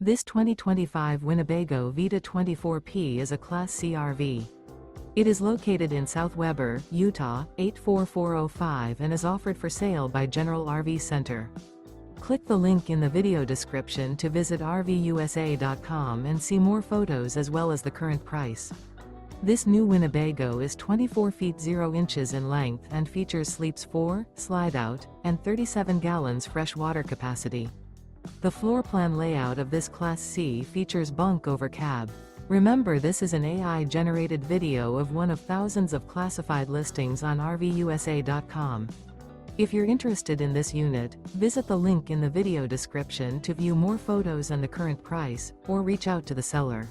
This 2025 Winnebago Vita 24P is a Class C RV. It is located in South Weber, Utah, 84405 and is offered for sale by General RV Center. Click the link in the video description to visit RVUSA.com and see more photos as well as the current price. This new Winnebago is 24 feet 0 inches in length and features sleeps 4, slide-out, and 37 gallons fresh water capacity. The floor plan layout of this Class C features Bunk Over Cab. Remember, this is an AI-generated video of one of thousands of classified listings on RVUSA.com. If you're interested in this unit, visit the link in the video description to view more photos and the current price, or reach out to the seller.